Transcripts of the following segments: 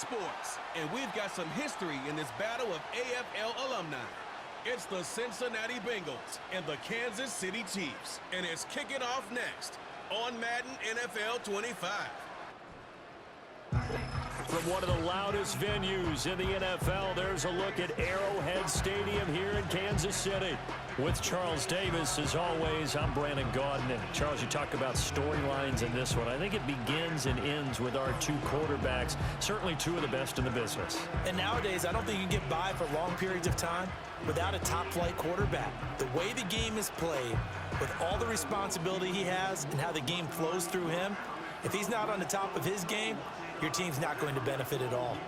sports, and we've got some history in this battle of AFL alumni. It's the Cincinnati Bengals and the Kansas City Chiefs, and it's kicking off next on Madden NFL 25. From one of the loudest venues in the NFL, there's a look at Arrowhead Stadium here in Kansas City. With Charles Davis, as always, I'm Brandon Gaudin. And Charles, you talk about storylines in this one. I think it begins and ends with our two quarterbacks, certainly two of the best in the business. And nowadays, I don't think you can get by for long periods of time without a top-flight quarterback. The way the game is played, with all the responsibility he has and how the game flows through him, if he's not on the top of his game, your team's not going to benefit at all.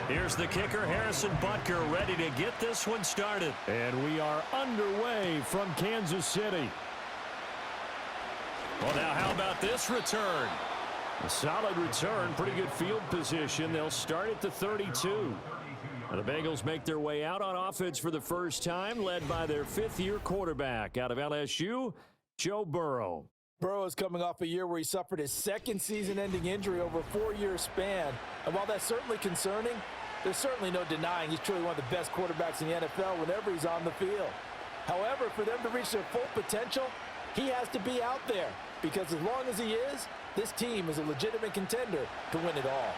Here's the kicker, Harrison Butker, ready to get this one started. And we are underway from Kansas City. Well, now how about this return? A solid return, pretty good field position. They'll start at the 32. Now the Bengals make their way out on offense for the first time, led by their fifth-year quarterback out of LSU, Joe Burrow. Burrow is coming off a year where he suffered his second season-ending injury over a 4-year span. And while that's certainly concerning, there's certainly no denying he's truly one of the best quarterbacks in the NFL whenever he's on the field. However, for them to reach their full potential, he has to be out there. Because as long as he is, this team is a legitimate contender to win it all.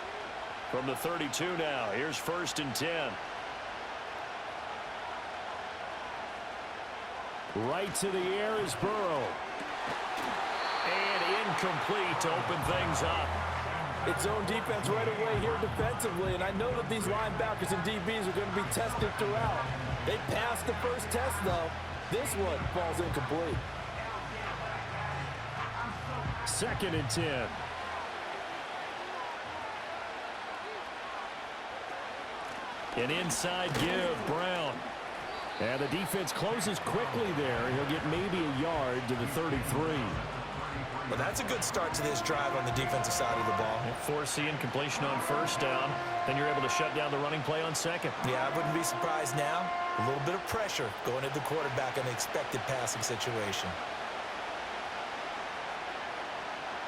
From the 32 now, here's 1st and 10. Right to the air is Burrow. And incomplete to open things up. It's zone defense right away here defensively, and I know that these linebackers and DBs are going to be tested throughout. They passed the first test, though. This one falls incomplete. 2nd and 10. An inside give, Brown. And the defense closes quickly there. He'll get maybe a yard to the 33. Well, that's a good start to this drive on the defensive side of the ball. Force the incompletion on 1st down. Then you're able to shut down the running play on 2nd. Yeah, I wouldn't be surprised now. A little bit of pressure going at the quarterback in an expected passing situation.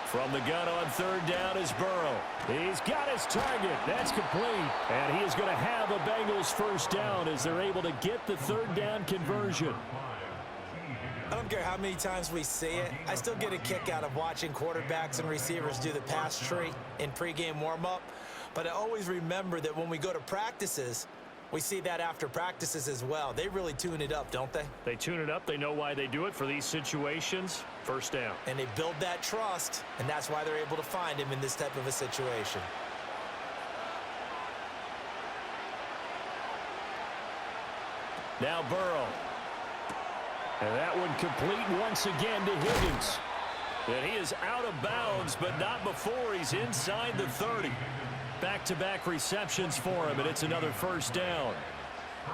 From the gun on 3rd down is Burrow. He's got his target. That's complete. And he is going to have a Bengals 1st down as they're able to get the 3rd down conversion. I don't care how many times we see it. I still get a kick out of watching quarterbacks and receivers do the pass tree in pregame warm-up. But I always remember that when we go to practices, we see that after practices as well. They really tune it up, don't they? They tune it up. They know why they do it for these situations. 1st down. And they build that trust, and that's why they're able to find him in this type of a situation. Now Burrow. And that one complete once again to Higgins. And he is out of bounds, but not before he's inside the 30. Back-to-back receptions for him, and it's another 1st down.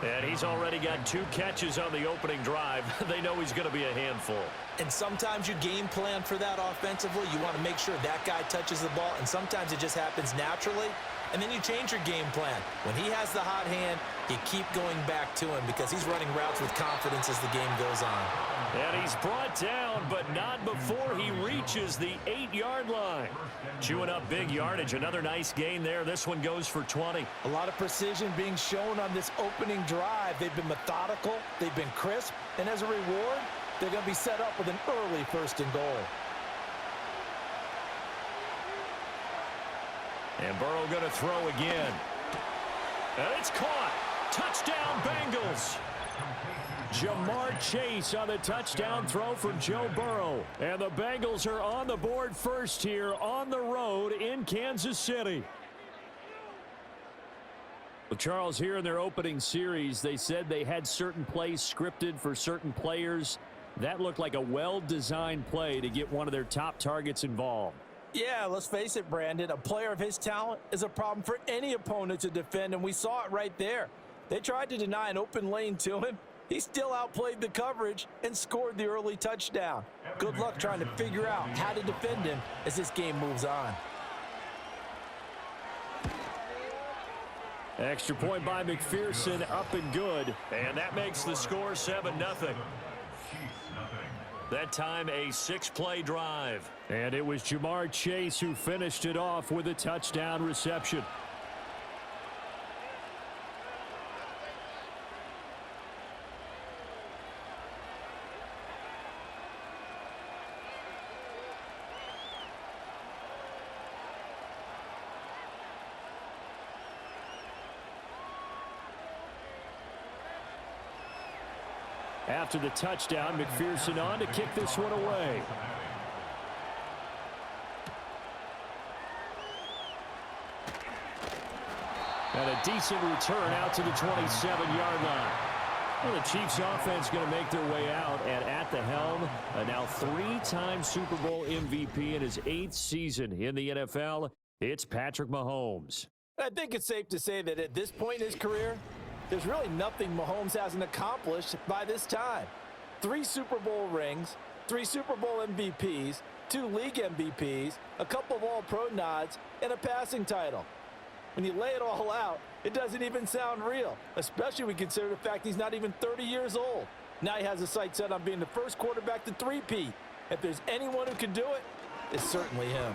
And he's already got 2 catches on the opening drive. They know he's going to be a handful. And sometimes you game plan for that offensively. You want to make sure that guy touches the ball, and sometimes it just happens naturally. And then you change your game plan. When he has the hot hand, you keep going back to him because he's running routes with confidence as the game goes on. And he's brought down, but not before he reaches the 8-yard line. Chewing up big yardage. Another nice gain there. This one goes for 20. A lot of precision being shown on this opening drive. They've been methodical. They've been crisp. And as a reward, they're going to be set up with an early 1st and goal. And Burrow going to throw again. And it's caught. Touchdown, Bengals. Jamar Chase on the touchdown throw from Joe Burrow. And the Bengals are on the board first here on the road in Kansas City. Well, Charles, here in their opening series, they said they had certain plays scripted for certain players. That looked like a well-designed play to get one of their top targets involved. Yeah, let's face it, Brandon. A player of his talent is a problem for any opponent to defend, and we saw it right there. They tried to deny an open lane to him, He still outplayed the coverage and scored the early touchdown. Good luck trying to figure out how to defend him as this game moves on. Extra point by McPherson, up and good. And that makes the score 7-0. That time a 6-play drive. And it was Jamar Chase who finished it off with a touchdown reception. After the touchdown, McPherson on to kick this one away. And a decent return out to the 27-yard line. Well, the Chiefs offense going to make their way out, and at the helm, a now 3-time Super Bowl MVP in his 8th season in the NFL, it's Patrick Mahomes. I think it's safe to say that at this point in his career, there's really nothing Mahomes hasn't accomplished by this time. 3 Super Bowl rings, 3 Super Bowl MVPs, 2 league MVPs, a couple of All-Pro nods, and a passing title. When you lay it all out, it doesn't even sound real, especially when you consider the fact he's not even 30 years old. Now he has a sight set on being the first quarterback to three-peat. If there's anyone who can do it, it's certainly him.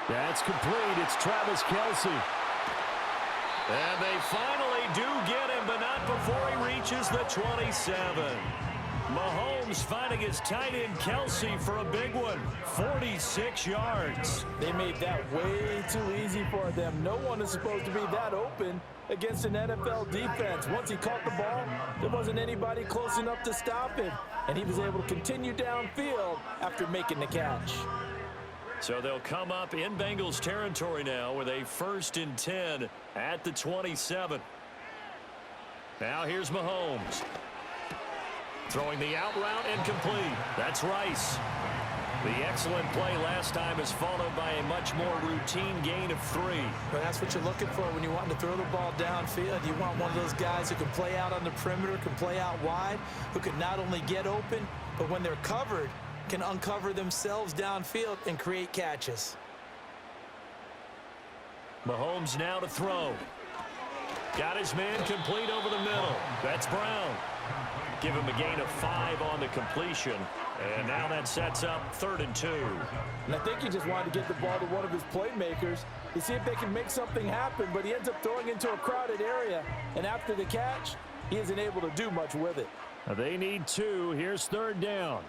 That's complete. It's Travis Kelce. And they finally do get him, but not before he reaches the 27. Mahomes finding his tight end Kelce for a big one, 46 yards. They made that way too easy for them. No one is supposed to be that open against an NFL defense. Once he caught the ball, there wasn't anybody close enough to stop him, and he was able to continue downfield after making the catch. So they'll come up in Bengals territory now with a 1st and 10 at the 27. Now here's Mahomes. Throwing the out route and complete. That's Rice. The excellent play last time is followed by a much more routine gain of 3. Well, that's what you're looking for when you want to throw the ball downfield. You want one of those guys who can play out on the perimeter, can play out wide, who can not only get open, but when they're covered, can uncover themselves downfield and create catches. Mahomes now to throw. Got his man complete over the middle. That's Brown. Give him a gain of 5 on the completion. And now that sets up 3rd and 2. And I think he just wanted to get the ball to one of his playmakers to see if they can make something happen, but he ends up throwing into a crowded area. And after the catch, he isn't able to do much with it. They need 2. Here's 3rd down.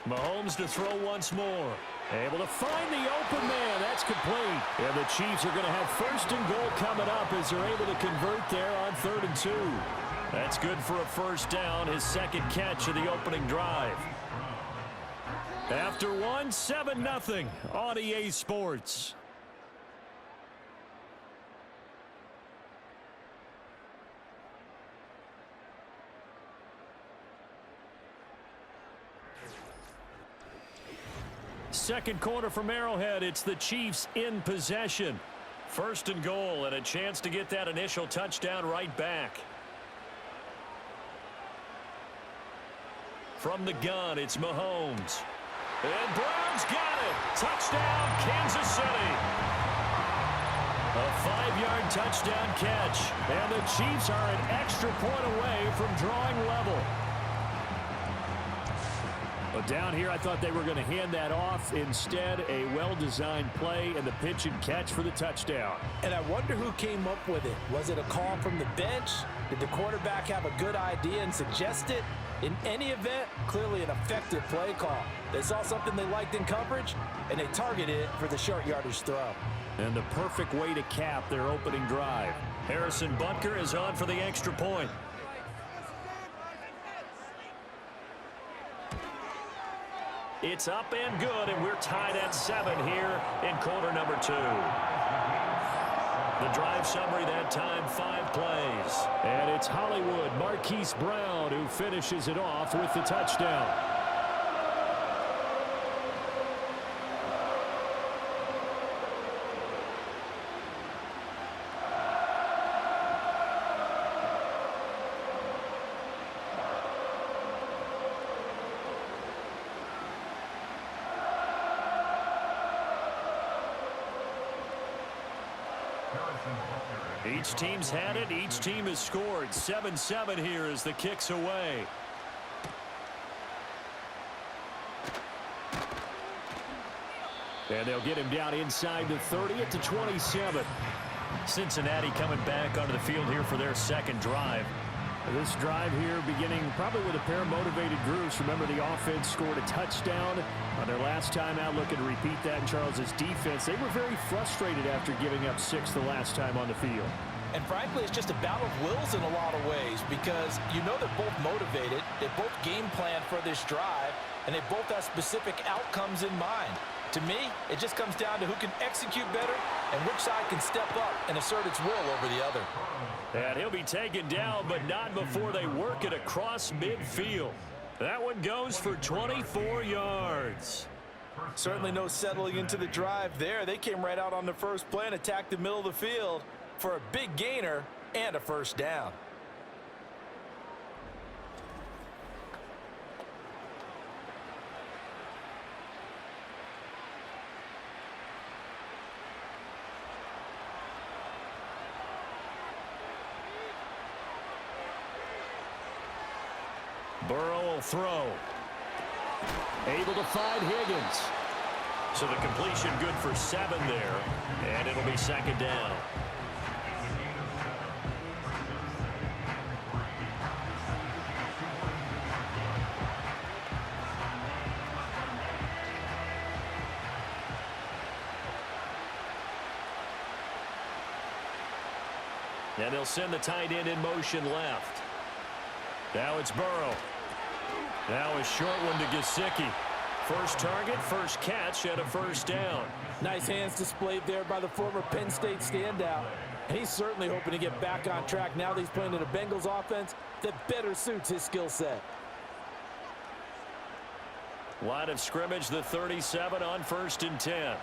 Mahomes to throw once more. Able to find the open man. That's complete. And the Chiefs are going to have 1st and goal coming up as they're able to convert there on 3rd and 2. That's good for a 1st down, his 2nd catch of the opening drive. After 1, 7-0 on EA Sports. Second quarter from Arrowhead. It's the Chiefs in possession. 1st and goal and a chance to get that initial touchdown right back. From the gun, it's Mahomes. And Brown's got it. Touchdown, Kansas City. A 5-yard touchdown catch. And the Chiefs are an extra point away from drawing level. But down here, I thought they were going to hand that off. Instead, a well-designed play and the pitch and catch for the touchdown. And I wonder who came up with it. Was it a call from the bench? Did the quarterback have a good idea and suggest it? In any event, clearly an effective play call. They saw something they liked in coverage, and they targeted it for the short yardage throw. And the perfect way to cap their opening drive. Harrison Butker is on for the extra point. It's up and good, and we're tied at 7 here in quarter number 2. The drive summary that time, 5 plays. And it's Hollywood Marquise Brown who finishes it off with the touchdown. Each team's had it. Each team has scored. 7-7 here as the kick's away. And they'll get him down inside the 30 at the 27. Cincinnati coming back onto the field here for their second drive. This drive here beginning probably with a pair of motivated groups. Remember, the offense scored a touchdown on their last time out. Looking to repeat that in Charles's defense. They were very frustrated after giving up 6 the last time on the field. And frankly, it's just a battle of wills in a lot of ways because you know they're both motivated. They both game plan for this drive, and they both have specific outcomes in mind. To me, it just comes down to who can execute better and which side can step up and assert its will over the other. And he'll be taken down, but not before they work it across midfield. That one goes for 24 yards. Certainly no settling into the drive there. They came right out on the first play and attacked the middle of the field for a big gainer and a first down. Burrow will throw. Able to find Higgins. So the completion good for 7 there, and it'll be second down. And they'll send the tight end in motion left. Now it's Burrow. Now a short one to Gesicki. First target, first catch, and a first down. Nice hands displayed there by the former Penn State standout. And he's certainly hoping to get back on track now that he's playing in a Bengals offense that better suits his skill set. Line of scrimmage, the 37 on 1st and 10.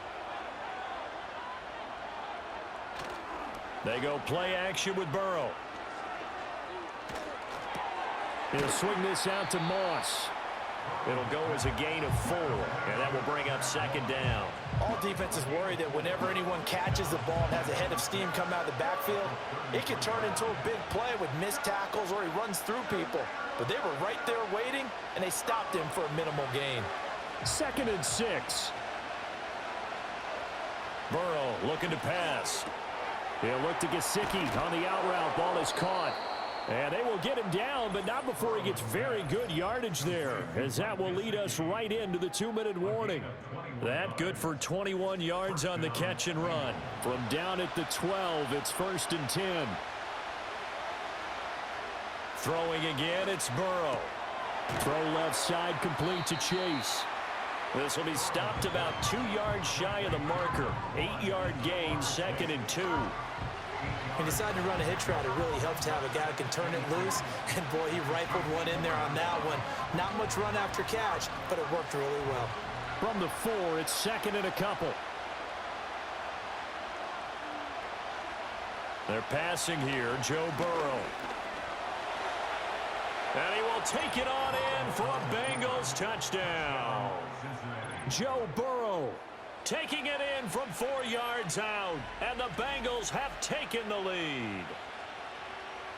They go play action with Burrow. He'll swing this out to Moss. It'll go as a gain of 4, and that will bring up second down. All defenses worry that whenever anyone catches the ball and has a head of steam come out of the backfield, it can turn into a big play with missed tackles or he runs through people. But they were right there waiting, and they stopped him for a minimal gain. 2nd and 6. Burrow looking to pass. He'll look to Gesicki on the out route. Ball is caught. And they will get him down, but not before he gets very good yardage there, as that will lead us right into the 2-minute warning. That good for 21 yards on the catch and run. From down at the 12, it's 1st and 10. Throwing again, it's Burrow. Throw left side, complete to Chase. This will be stopped about 2 yards shy of the marker. 8-yard gain, 2nd and 2. He decided to run a hitch route. It really helps to have a guy who can turn it loose. And, boy, he rifled one in there on that one. Not much run after catch, but it worked really well. From the 4, it's 2nd and a couple. They're passing here, Joe Burrow. And he will take it on in for a Bengals touchdown. Joe Burrow taking it in from 4 yards out, and the Bengals have taken the lead.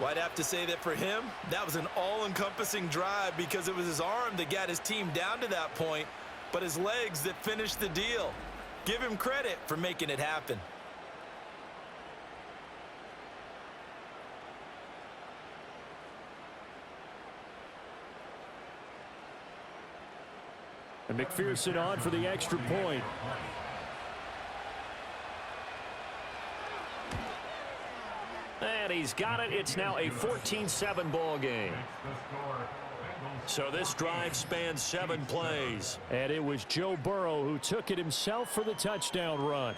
Well, I'd have to say that for him, that was an all-encompassing drive because it was his arm that got his team down to that point, but his legs that finished the deal. Give him credit for making it happen. And McPherson on for the extra point. And he's got it. It's now a 14-7 ball game. So this drive spans 7 plays. And it was Joe Burrow who took it himself for the touchdown run.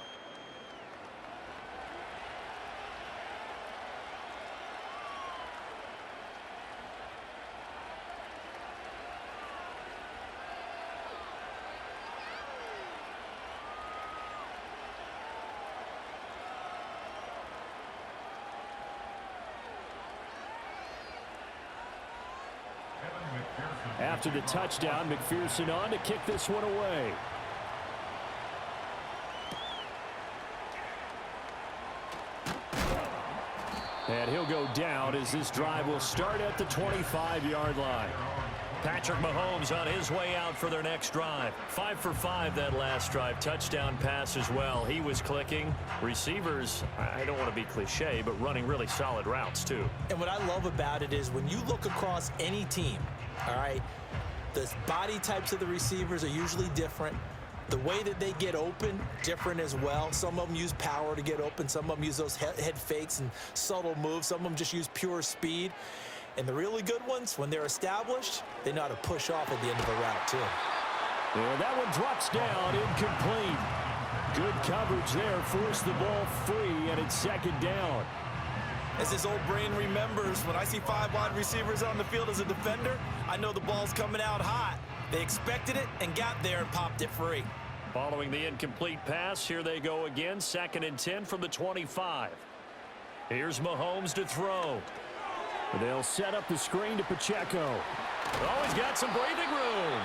After the touchdown, McPherson on to kick this one away. And he'll go down as this drive will start at the 25-yard line. Patrick Mahomes on his way out for their next drive. 5 for 5 that last drive. Touchdown pass as well. He was clicking. Receivers, I don't want to be cliche, but running really solid routes too. And what I love about it is when you look across any team, all right, the body types of the receivers are usually different. The way that they get open, different as well. Some of them use power to get open. Some of them use those head fakes and subtle moves. Some of them just use pure speed. And the really good ones, when they're established, they know how to push off at the end of the route, too. And that one drops down, incomplete. Good coverage there, forced the ball free, and it's second down. As this old brain remembers, when I see 5 wide receivers on the field as a defender, I know the ball's coming out hot. They expected it and got there and popped it free. Following the incomplete pass, here they go again. 2nd and 10 from the 25. Here's Mahomes to throw. They'll set up the screen to Pacheco. Oh, he's got some breathing room.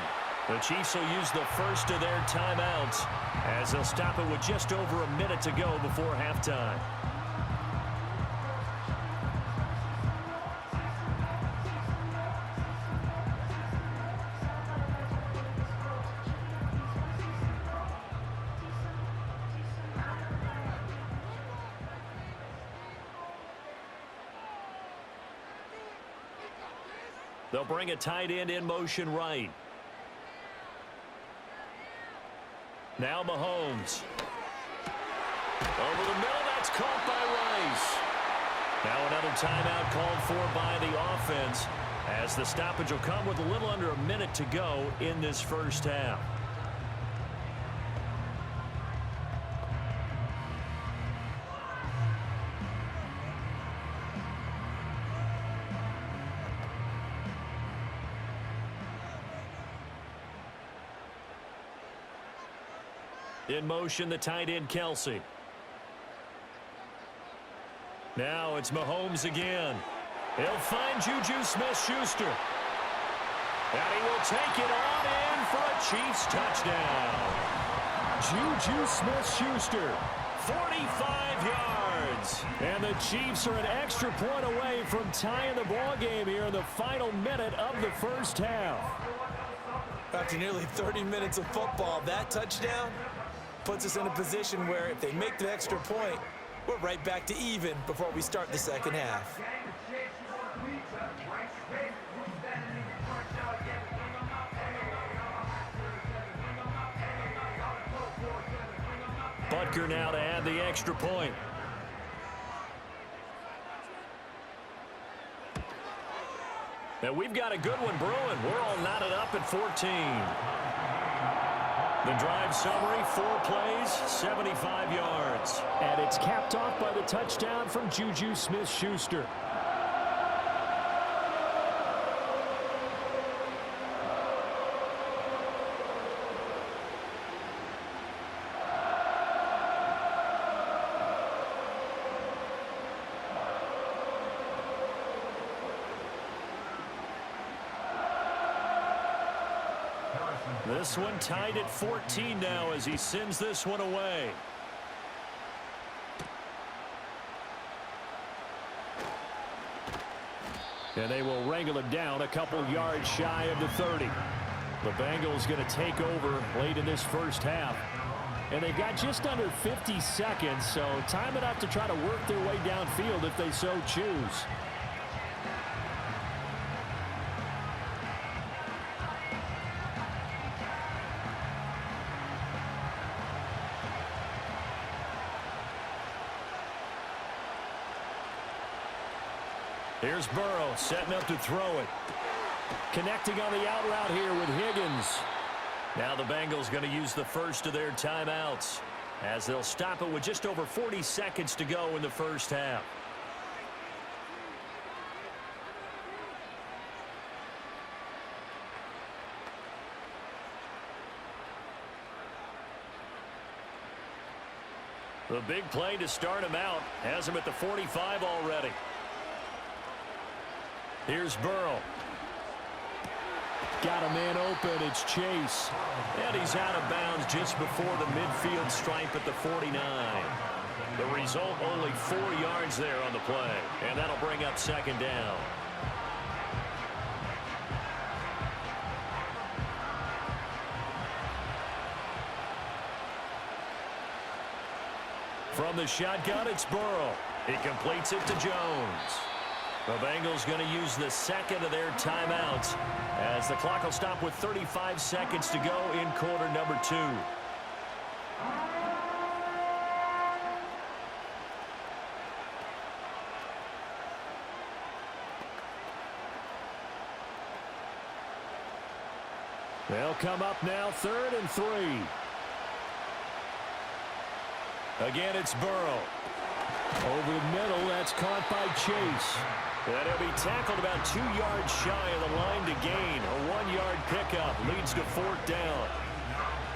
The Chiefs will use the first of their timeouts as they'll stop it with just over a minute to go before halftime. They'll bring a tight end in motion right. Now Mahomes. Over the middle, that's caught by Rice. Now another timeout called for by the offense as the stoppage will come with a little under a minute to go in this first half. In motion, the tight end, Kelsey. Now it's Mahomes again. He'll find Juju Smith-Schuster. And he will take it on in for a Chiefs touchdown. Juju Smith-Schuster. 45 yards. And the Chiefs are an extra point away from tying the ball game here in the final minute of the first half. After nearly 30 minutes of football, that touchdown puts us in a position where if they make the extra point, we're right back to even before we start the second half. Butker now to add the extra point. Now we've got a good one brewing. We're all knotted up at 14. The drive summary, 4 plays, 75 yards. And it's capped off by the touchdown from Juju Smith-Schuster. This one tied at 14 now as he sends this one away. And they will wrangle it down a couple yards shy of the 30. The Bengals going to take over late in this first half. And they've got just under 50 seconds, so time enough to try to work their way downfield if they so choose. Here's Burrow setting up to throw it. Connecting on the out route here with Higgins. Now the Bengals going to use the first of their timeouts as they'll stop it with just over 40 seconds to go in the first half. The big play to start him out has him at the 45 already. Here's Burrow. got a man open. It's Chase. And he's out of bounds just before the midfield stripe at the 49. The result, only 4 yards there on the play. And that'll bring up second down. From the shotgun, it's Burrow. He completes it to Jones. The Bengals going to use the second of their timeouts as the clock will stop with 35 seconds to go in quarter number 2. They'll come up now, 3rd and 3. Again, it's Burrow. Over the middle, that's caught by Chase. And he'll be tackled about 2 yards shy of the line to gain. A 1-yard pickup leads to 4th down.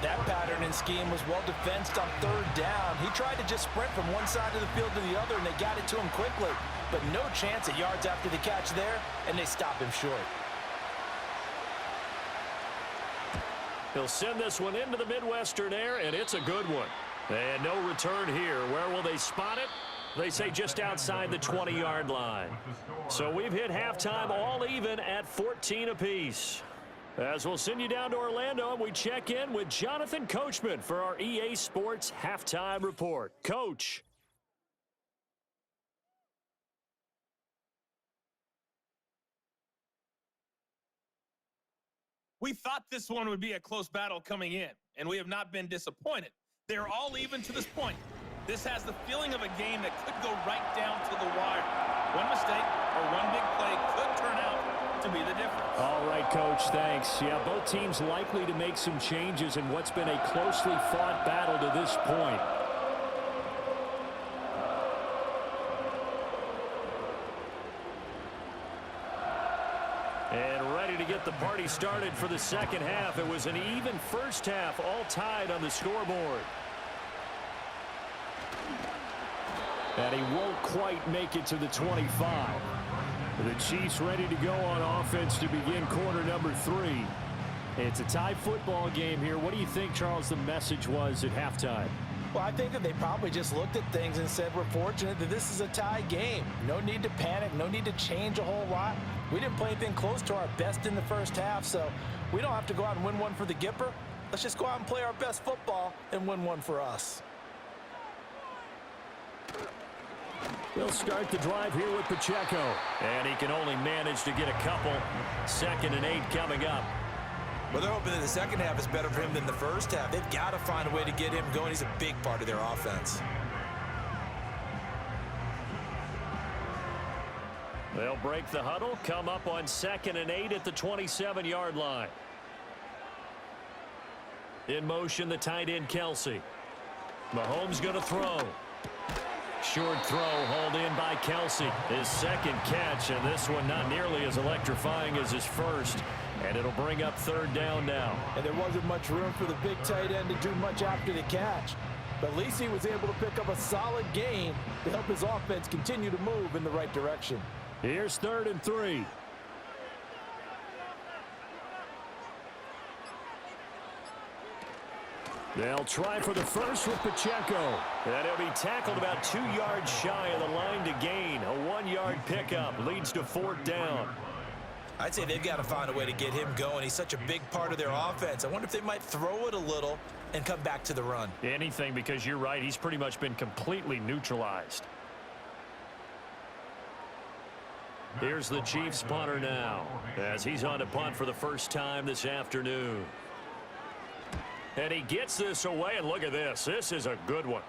That pattern and scheme was well defensed on 3rd down. He tried to just sprint from one side of the field to the other, and they got it to him quickly. But no chance at yards after the catch there, and they stop him short. He'll send this one into the Midwestern air, and it's a good one. And no return here. Where will they spot it? They say just outside the 20-yard line. So we've hit halftime all even at 14 apiece. As we'll send you down to Orlando, and we check in with Jonathan Coachman for our EA Sports Halftime Report. Coach. We thought this one would be a close battle coming in, and we have not been disappointed. They're all even to this point. This has the feeling of a game that could go right down to the wire. One mistake or one big play could turn out to be the difference. All right, Coach, thanks. Yeah, both teams likely to make some changes in what's been a closely fought battle to this point. And ready to get the party started for the second half. It was an even first half, all tied on the scoreboard. And he won't quite make it to the 25. The Chiefs ready to go on offense to begin quarter number 3. It's a tie football game here. What do you think, Charles, the message was at halftime? Well, I think that they probably just looked at things and said, we're fortunate that this is a tie game. No need to panic, no need to change a whole lot. We didn't play anything close to our best in the first half, so we don't have to go out and win one for the Gipper. Let's just go out and play our best football and win one for us. They'll start the drive here with Pacheco. And he can only manage to get a couple. 2nd and 8 coming up. Well, they're hoping that the second half is better for him than the first half. They've got to find a way to get him going. He's a big part of their offense. They'll break the huddle, come up on 2nd and 8 at the 27-yard line. In motion, the tight end, Kelsey. Mahomes going to throw. Short throw hauled in by Kelsey. His second catch, and this one not nearly as electrifying as his first. And it'll bring up 3rd down now. And there wasn't much room for the big tight end to do much after the catch. But at least he was able to pick up a solid gain to help his offense continue to move in the right direction. Here's 3rd and 3. They'll try for the first with Pacheco. And he'll be tackled about 2 yards shy of the line to gain. A 1-yard pickup leads to 4th down. I'd say they've got to find a way to get him going. He's such a big part of their offense. I wonder if they might throw it a little and come back to the run. Anything, because you're right. He's pretty much been completely neutralized. Here's the Chiefs punter now as he's on to punt for the first time this afternoon. And he gets this away, and look at this. This is a good one.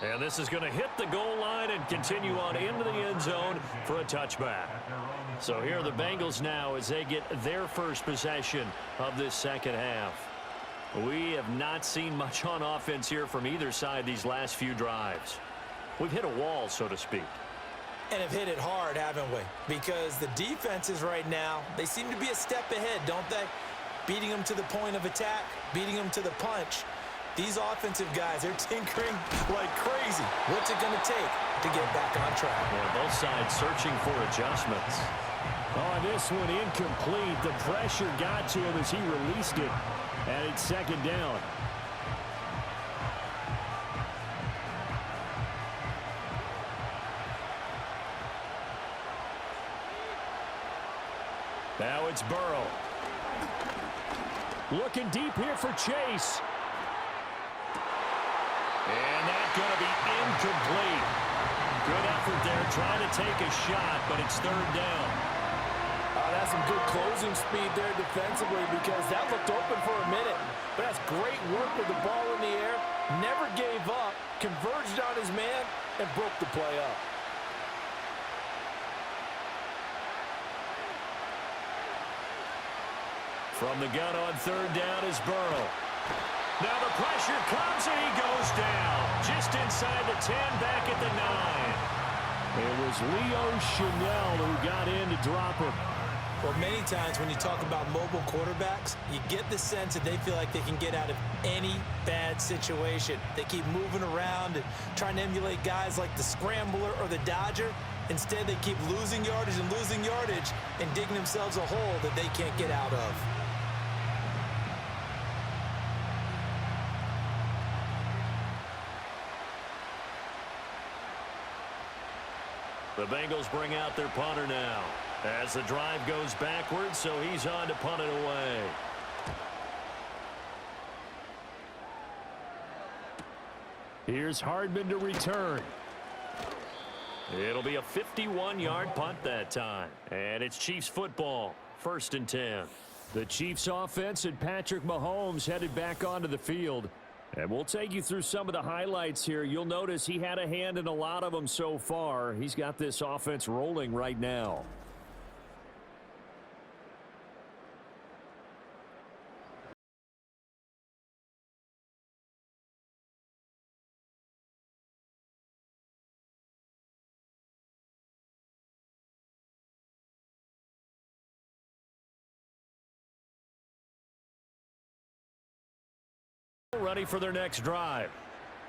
And this is going to hit the goal line and continue on into the end zone for a touchback. So here are the Bengals now as they get their first possession of this second half. We have not seen much on offense here from either side these last few drives. We've hit a wall, so to speak. And have hit it hard, haven't we? Because the defenses right now, they seem to be a step ahead, don't they? Beating them to the point of attack, beating them to the punch. These offensive guys, they're tinkering like crazy. What's it going to take? to get back on track. Yeah, both sides searching for adjustments. Oh, this one incomplete. The pressure got to him as he released it, and it's second down. Now it's Burrow. Looking deep here for Chase. And that's going to be incomplete. Good effort there trying to take a shot, but it's third down. That's some good closing speed there defensively because that looked open for a minute. But that's great work with the ball in the air. Never gave up, converged on his man, and broke the play up. From the gun on third down is Burrow. Now the pressure comes and he goes down. Just inside the 10, back at the 9. It was Leo Chanel who got in to drop him. Well, many times when you talk about mobile quarterbacks, you get the sense that they feel like they can get out of any bad situation. They keep moving around and trying to emulate guys like the Scrambler or the Dodger. Instead, they keep losing yardage and digging themselves a hole that they can't get out of. The Bengals bring out their punter now as the drive goes backwards, so he's on to punt it away. Here's Hardman to return. It'll be a 51-yard punt that time. And it's Chiefs football, 1st and 10. The Chiefs offense and Patrick Mahomes headed back onto the field. And we'll take you through some of the highlights here. You'll notice he had a hand in a lot of them so far. He's got this offense rolling right now. Ready for their next drive.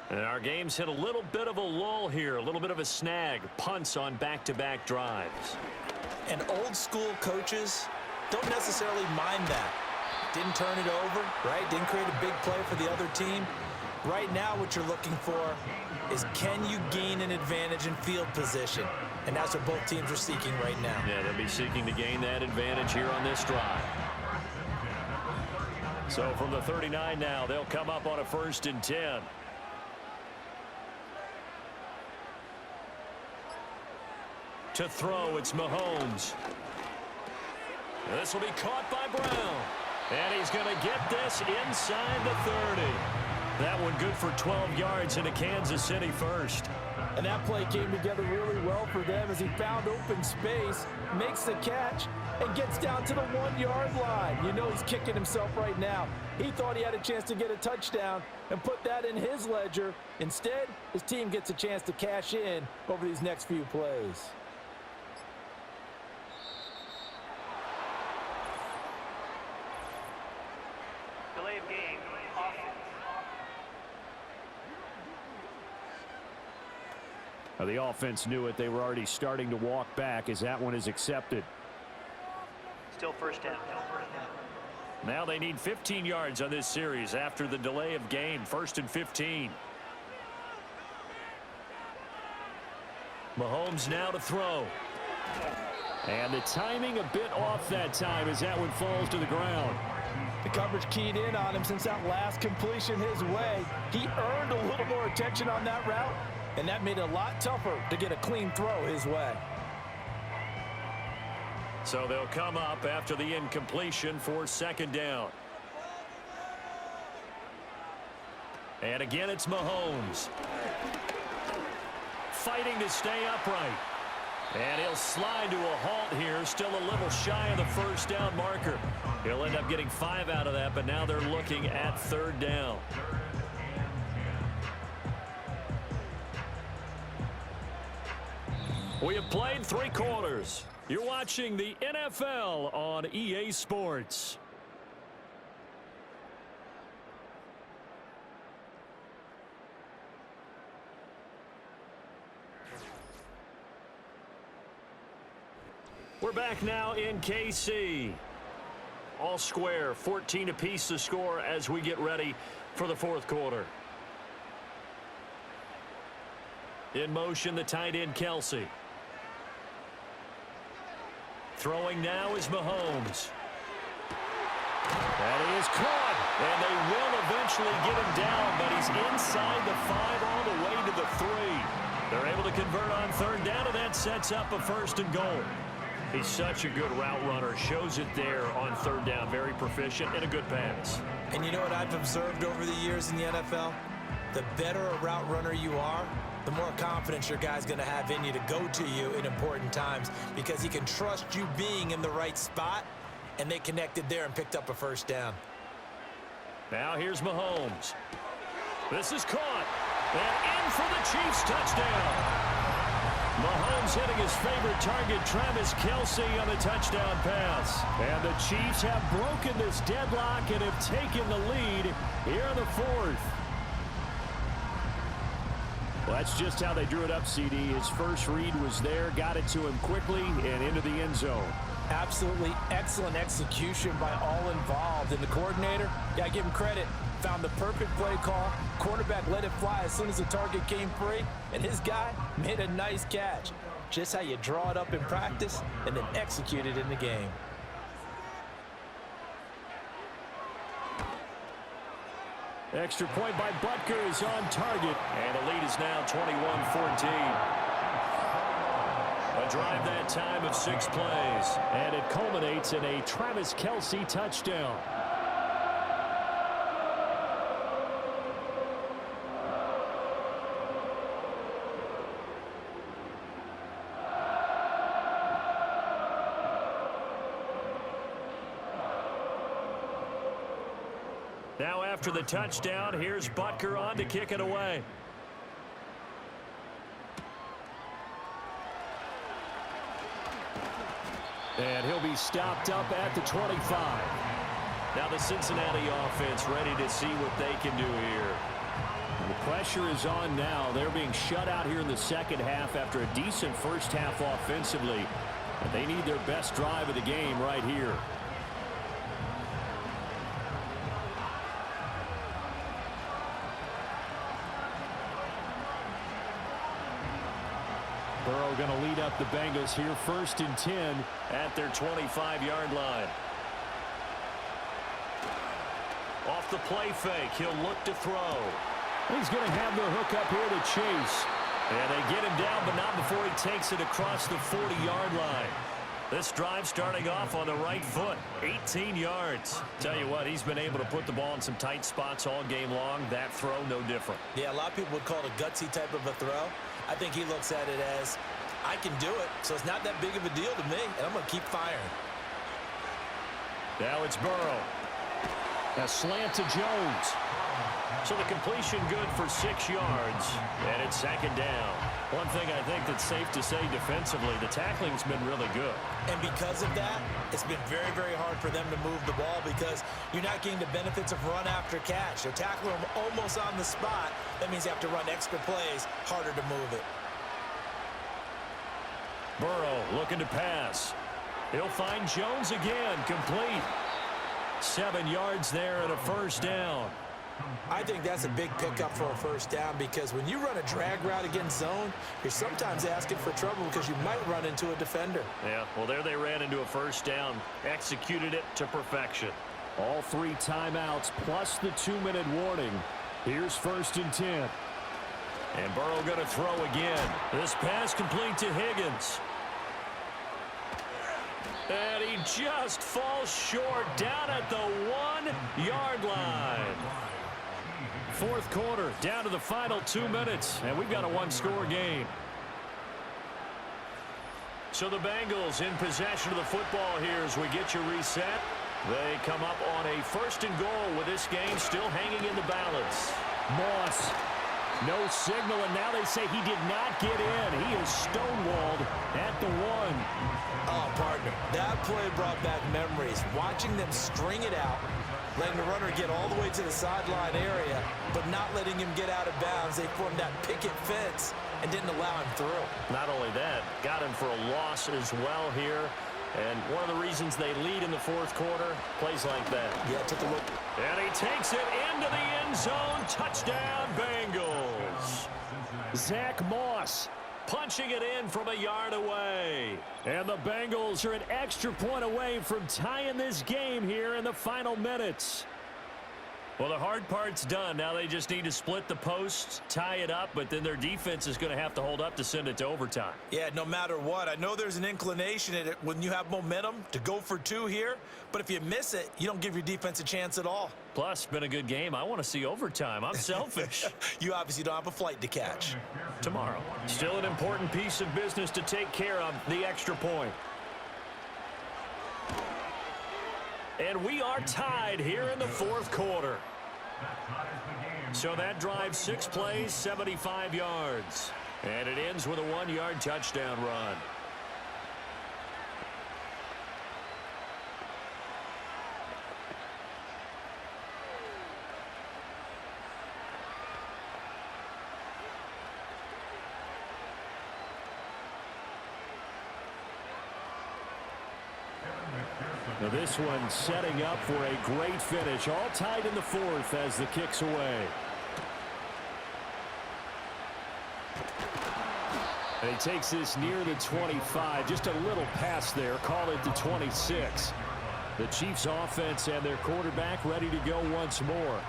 And our game's hit a little bit of a lull here, a little bit of a snag. Punts on back-to-back drives. And old school coaches don't necessarily mind that. Didn't turn it over, right? Didn't create a big play for the other team. Right now what you're looking for is can you gain an advantage in field position? And that's what both teams are seeking right now. Yeah, they'll be seeking to gain that advantage here on this drive. So from the 39 now, they'll come up on a 1st and 10. To throw, it's Mahomes. This will be caught by Brown. And he's going to get this inside the 30. That one good for 12 yards into Kansas City first. And that play came together really well for them as he found open space, makes the catch, and gets down to the 1-yard line. You know he's kicking himself right now. He thought he had a chance to get a touchdown and put that in his ledger. Instead, his team gets a chance to cash in over these next few plays. Delay of game. Now, the offense knew it. They were already starting to walk back as that one is accepted. Still first down. Now they need 15 yards on this series after the delay of game. 1st and 15. Mahomes now to throw. And the timing a bit off that time as that one falls to the ground. The coverage keyed in on him since that last completion his way. He earned a little more attention on that route, and that made it a lot tougher to get a clean throw his way. So they'll come up after the incompletion for 2nd down. And again, it's Mahomes. Fighting to stay upright. And he'll slide to a halt here, still a little shy of the 1st down marker. He'll end up getting 5 out of that, but now they're looking at 3rd down. We have played 3 quarters. You're watching the NFL on EA Sports. We're back now in KC. All square, 14 apiece to score as we get ready for the fourth quarter. In motion, the tight end, Kelsey. Throwing now is Mahomes. That is caught, and they will eventually get him down, but he's inside the 5 all the way to the 3. They're able to convert on third down, and that sets up a first and goal. He's such a good route runner. Shows it there on third down. Very proficient and a good pass. And you know what I've observed over the years in the NFL? The better a route runner you are, the more confidence your guy's going to have in you to go to you in important times because he can trust you being in the right spot, and they connected there and picked up a first down. Now here's Mahomes. This is caught. And in for the Chiefs touchdown. Mahomes hitting his favorite target, Travis Kelsey, on the touchdown pass. And the Chiefs have broken this deadlock and have taken the lead here in the fourth. Well, that's just how they drew it up, CD. His first read was there, got it to him quickly and into the end zone. Absolutely excellent execution by all involved. And the coordinator, got to give him credit, found the perfect play call. Quarterback let it fly as soon as the target came free, and his guy made a nice catch. Just how you draw it up in practice and then execute it in the game. Extra point by Butker is on target. And the lead is now 21-14. A drive that time of 6 plays. And it culminates in a Travis Kelsey touchdown. Now after the touchdown, here's Butker on to kick it away. And he'll be stopped up at the 25. Now the Cincinnati offense ready to see what they can do here. The pressure is on now. They're being shut out here in the second half after a decent first half offensively. But they need their best drive of the game right here. Burrow going to lead up the Bengals here, 1st and 10 at their 25-yard line. Off the play fake, he'll look to throw. He's going to have the hook up here to Chase. And they get him down, but not before he takes it across the 40-yard line. This drive starting off on the right foot, 18 yards. Tell you what, he's been able to put the ball in some tight spots all game long. That throw, no different. Yeah, a lot of people would call it a gutsy type of a throw. I think he looks at it as, I can do it, so it's not that big of a deal to me, and I'm going to keep firing. Now it's Burrow. A slant to Jones. So the completion good for 6 yards, and it's 2nd down. One thing I think that's safe to say defensively, the tackling's been really good. And because of that, it's been very, very hard for them to move the ball because you're not getting the benefits of run after catch. They're tackling them almost on the spot. That means you have to run extra plays, harder to move it. Burrow looking to pass. He'll find Jones again, complete. 7 yards there and a first down. I think that's a big pickup for a first down because when you run a drag route against zone, you're sometimes asking for trouble because you might run into a defender. Yeah, well, there they ran into a first down. Executed it to perfection. All 3 timeouts plus the 2-minute warning. Here's 1st and 10. And Burrow going to throw again. This pass complete to Higgins. And he just falls short down at the 1-yard line. Fourth quarter, down to the final 2 minutes, and we've got a 1-score game. So the Bengals in possession of the football here as we get you reset. They come up on a 1st and goal with this game still hanging in the balance. Moss, no signal, and now they say he did not get in. He is stonewalled at the 1. Oh, partner, that play brought back memories. Watching them string it out, letting the runner get all the way to the sideline area, but not letting him get out of bounds. They formed that picket fence, and didn't allow him through. Not only that, got him for a loss as well here. And one of the reasons they lead in the fourth quarter, plays like that. Yeah, took a look. And he takes it into the end zone. Touchdown, Bengals. Zach Moss punching it in from a yard away. And the Bengals are an extra point away from tying this game here in the final minutes. Well, the hard part's done. Now they just need to split the posts, tie it up, but then their defense is going to have to hold up to send it to overtime. Yeah, no matter what. I know there's an inclination in it when you have momentum to go for two here, but if you miss it, you don't give your defense a chance at all. Plus, been a good game. I want to see overtime. I'm selfish. You obviously don't have a flight to catch. Tomorrow. Still an important piece of business to take care of, the extra point. And we are tied here in the fourth quarter. So that drives 6 plays, 75 yards. And it ends with a 1-yard touchdown run. Now this one setting up for a great finish. All tied in the fourth as the kick's away. And he takes this near the 25. Just a little pass there. Call it the 26. The Chiefs offense and their quarterback ready to go once more.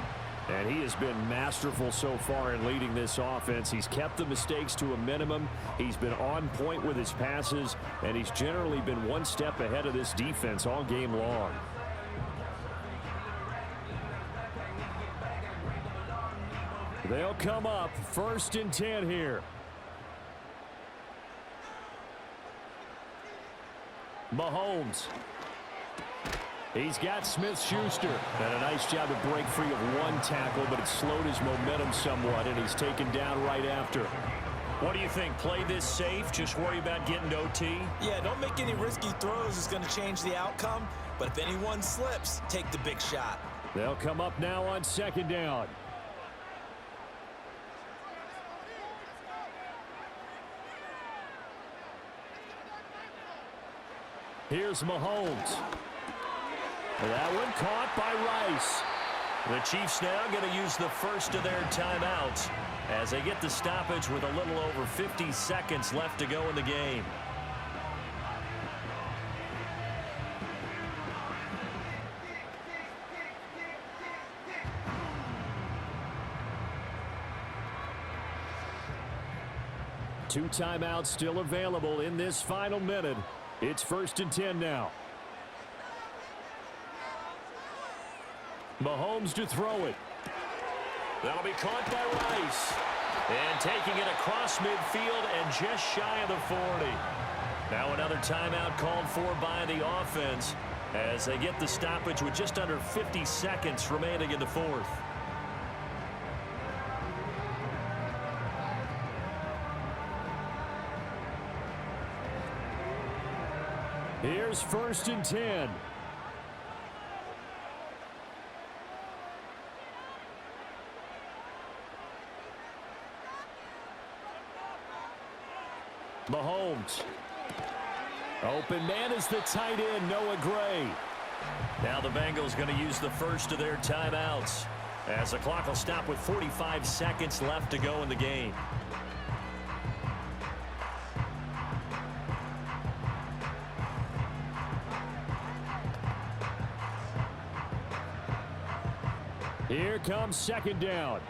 And he has been masterful so far in leading this offense. He's kept the mistakes to a minimum. He's been on point with his passes, and he's generally been one step ahead of this defense all game long. They'll come up 1st and 10 here. Mahomes. He's got Smith-Schuster. And a nice job to break free of one tackle, but it slowed his momentum somewhat, and he's taken down right after. What do you think? Play this safe? Just worry about getting to OT? Yeah, don't make any risky throws. It's going to change the outcome. But if anyone slips, take the big shot. They'll come up now on 2nd down. Here's Mahomes. That one caught by Rice. The Chiefs now going to use the first of their timeouts as they get the stoppage with a little over 50 seconds left to go in the game. Two timeouts still available in this final minute. It's 1st and 10 now. Mahomes to throw it. That'll be caught by Rice. And taking it across midfield and just shy of the 40. Now another timeout called for by the offense as they get the stoppage with just under 50 seconds remaining in the fourth. Here's 1st and 10. Mahomes. Open man is the tight end, Noah Gray. Now the Bengals going to use the first of their timeouts as the clock will stop with 45 seconds left to go in the game. Here comes 2nd down.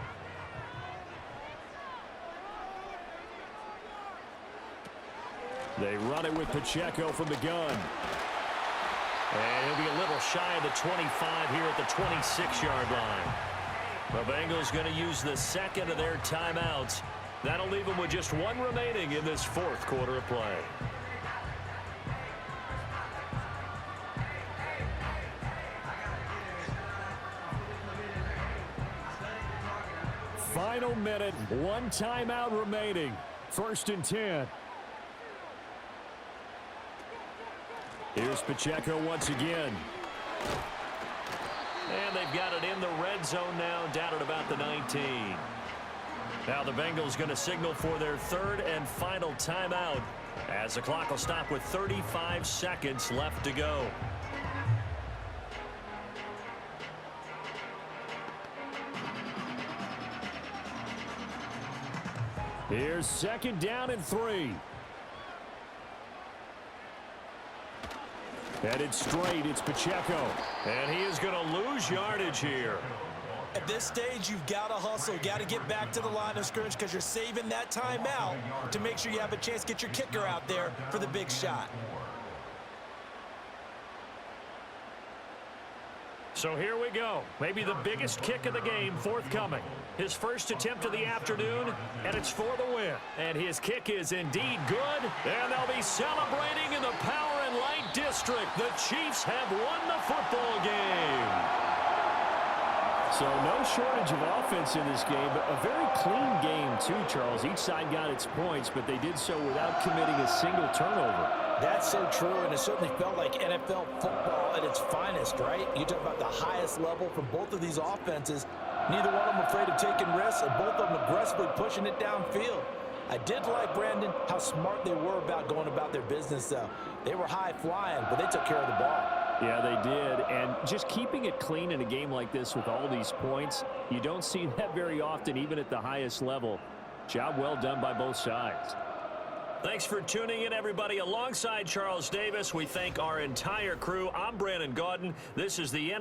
They run it with Pacheco from the gun. And he'll be a little shy of the 25 here at the 26-yard line. The Bengals going to use the second of their timeouts. That'll leave them with just one remaining in this fourth quarter of play. Final minute, one timeout remaining. 1st and 10. Here's Pacheco once again. And they've got it in the red zone now, down at about the 19. Now the Bengals going to signal for their third and final timeout as the clock will stop with 35 seconds left to go. Here's 2nd down and 3. Headed straight, it's Pacheco. And he is going to lose yardage here. At this stage, you've got to hustle. Got to get back to the line of scrimmage because you're saving that timeout to make sure you have a chance to get your kicker out there for the big shot. So here we go. Maybe the biggest kick of the game forthcoming. His first attempt of the afternoon, and it's for the win. And his kick is indeed good, and they'll be celebrating in the Power and Light District. The Chiefs have won the football game. So no shortage of offense in this game, but a very clean game too, Charles. Each side got its points, but they did so without committing a single turnover. That's so true, and it certainly felt like NFL football at its finest, right? You talk about the highest level from both of these offenses. Neither one of them afraid of taking risks, and both of them aggressively pushing it downfield. I did like, Brandon, how smart they were about going about their business, though. They were high-flying, but they took care of the ball. Yeah, they did, and just keeping it clean in a game like this with all these points, you don't see that very often, even at the highest level. Job well done by both sides. Thanks for tuning in, everybody. Alongside Charles Davis, we thank our entire crew. I'm Brandon Gaudin. This is the